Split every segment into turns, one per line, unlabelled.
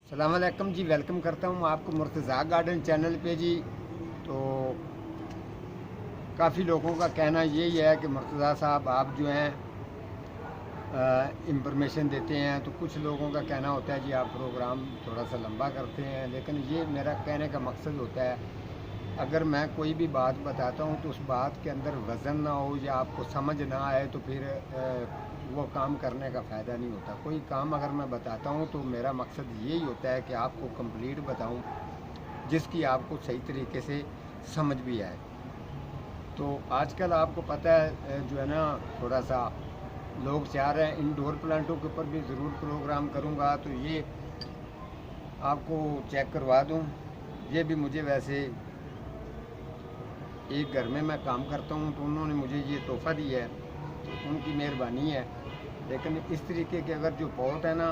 अस्सलाम वालेकुम जी। वेलकम करता हूँ आपको मुर्तज़ा गार्डन चैनल पे जी। तो काफ़ी लोगों का कहना यही है कि मुर्तज़ा साहब आप जो हैं इंफॉर्मेशन देते हैं, तो कुछ लोगों का कहना होता है जी आप प्रोग्राम थोड़ा सा लंबा करते हैं। लेकिन ये मेरा कहने का मकसद होता है, अगर मैं कोई भी बात बताता हूँ तो उस बात के अंदर वज़न ना हो या आपको समझ ना आए तो फिर वो काम करने का फ़ायदा नहीं होता। कोई काम अगर मैं बताता हूँ तो मेरा मकसद यही होता है कि आपको कंप्लीट बताऊँ, जिसकी आपको सही तरीके से समझ भी आए। तो आजकल आपको पता है जो है ना, थोड़ा सा लोग चाह रहे हैं इंडोर प्लांटों के ऊपर भी ज़रूर प्रोग्राम करूँगा, तो ये आपको चेक करवा दूँ। ये भी मुझे वैसे एक घर में मैं काम करता हूँ तो उन्होंने मुझे ये तोहफ़ा दिया है, तो उनकी मेहरबानी है। लेकिन इस तरीके के अगर जो पॉट है ना,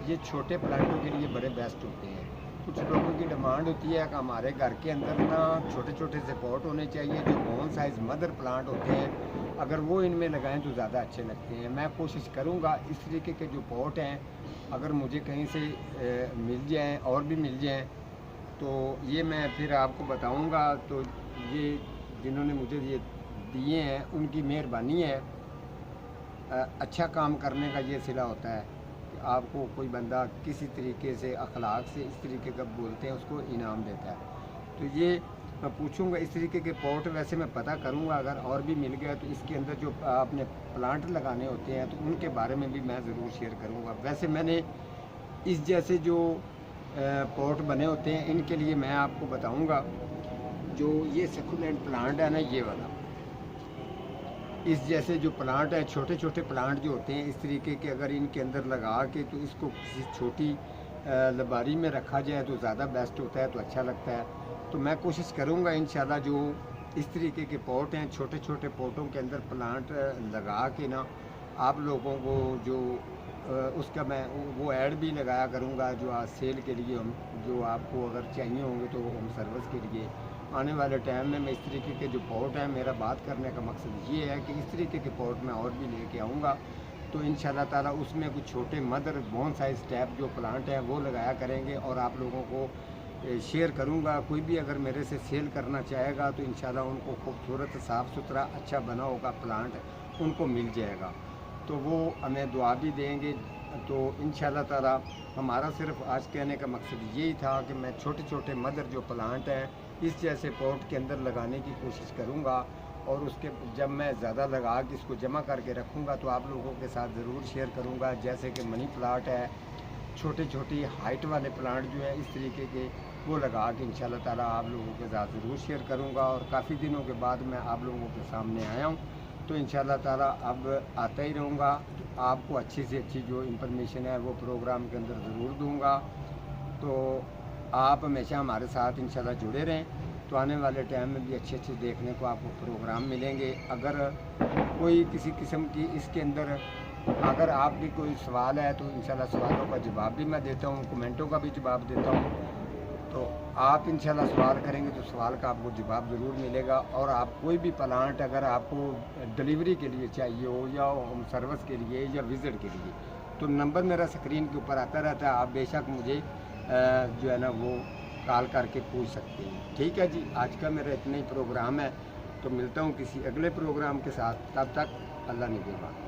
ये छोटे प्लांटों के लिए बड़े बेस्ट होते हैं। कुछ लोगों की डिमांड होती है कि हमारे घर के अंदर ना छोटे छोटे से पॉट होने चाहिए जो बोन साइज़ मदर प्लांट होते हैं, अगर वो इनमें लगाएं तो ज़्यादा अच्छे लगते हैं। मैं कोशिश करूँगा इस तरीके के जो पॉट हैं अगर मुझे कहीं से मिल जाएँ और भी मिल जाएँ तो ये मैं फिर आपको बताऊंगा। तो ये जिन्होंने मुझे ये दिए हैं उनकी मेहरबानी है। अच्छा काम करने का ये सिला होता है कि आपको कोई बंदा किसी तरीके से अखलाक से इस तरीके का बोलते हैं उसको इनाम देता है। तो ये मैं पूछूंगा इस तरीके के पॉट, वैसे मैं पता करूंगा अगर और भी मिल गया तो इसके अंदर जो आपने प्लांट लगाने होते हैं तो उनके बारे में भी मैं ज़रूर शेयर करूंगा। वैसे मैंने इस जैसे जो पॉट बने होते हैं इनके लिए मैं आपको बताऊंगा, जो ये सकुलेंट प्लांट है ना, ये वाला इस जैसे जो प्लांट है, छोटे छोटे प्लांट जो होते हैं इस तरीके के अगर इनके अंदर लगा के तो इसको किसी छोटी लबारी में रखा जाए तो ज़्यादा बेस्ट होता है, तो अच्छा लगता है। तो मैं कोशिश करूँगा इंशाल्लाह जो इस तरीके के पॉट हैं छोटे छोटे पॉटों के अंदर प्लांट लगा के ना आप लोगों को जो उसका मैं वो ऐड भी लगाया करूँगा जो आज सेल के लिए हम जो आपको अगर चाहिए होंगे तो होम सर्विस के लिए आने वाले टाइम में मैं इस तरीके के जो पॉट है, मेरा बात करने का मकसद ये है कि इस तरीके के पॉट मैं और भी लेके आऊँगा। तो इंशाल्लाह ताला उसमें कुछ छोटे मदर बोन साइज़ टैप जो प्लांट हैं वो लगाया करेंगे और आप लोगों को शेयर करूँगा। कोई भी अगर मेरे से सेल करना चाहेगा तो इंशाल्लाह उनको खूबसूरत साफ़ सुथरा अच्छा बना होगा प्लांट उनको मिल जाएगा, तो वो हमें दुआ भी देंगे। तो इंशाल्लाह ताला हमारा सिर्फ आज कहने का मकसद यही था कि मैं छोटे छोटे मदर जो प्लांट हैं इस जैसे पॉट के अंदर लगाने की कोशिश करूँगा, और उसके जब मैं ज़्यादा लगा के इसको जमा करके रखूँगा तो आप लोगों के साथ ज़रूर शेयर करूँगा। जैसे कि मनी प्लांट है, छोटी छोटी हाइट वाले प्लांट जो है इस तरीके के वो लगा के इंशाल्लाह ताला आप लोगों के साथ ज़रूर शेयर करूँगा। और काफ़ी दिनों के बाद मैं आप लोगों के सामने आया हूँ, तो इंशाल्लाह ताला अब आता ही रहूँगा। आपको अच्छी से अच्छी जो इंफॉर्मेशन है वो प्रोग्राम के अंदर ज़रूर दूँगा। तो आप हमेशा हमारे साथ इंशाल्लाह जुड़े रहें, तो आने वाले टाइम में भी अच्छे अच्छे देखने को आपको प्रोग्राम मिलेंगे। अगर कोई किसी किस्म की इसके अंदर अगर आपकी कोई सवाल है तो इंशाल्लाह सवालों का जवाब भी मैं देता हूँ, कमेंटों का भी जवाब देता हूँ। तो आप इंशाल्लाह सवाल करेंगे तो सवाल का आपको जवाब ज़रूर मिलेगा। और आप कोई भी प्लांट अगर आपको डिलीवरी के लिए चाहिए हो या होम सर्विस के लिए या विज़िट के लिए, तो नंबर मेरा स्क्रीन के ऊपर आता रहता है, आप बेशक मुझे जो है ना वो कॉल करके पूछ सकते हैं। ठीक है जी, आज का मेरा इतना ही प्रोग्राम है, तो मिलता हूँ किसी अगले प्रोग्राम के साथ। तब तक अल्लाह निगहबान।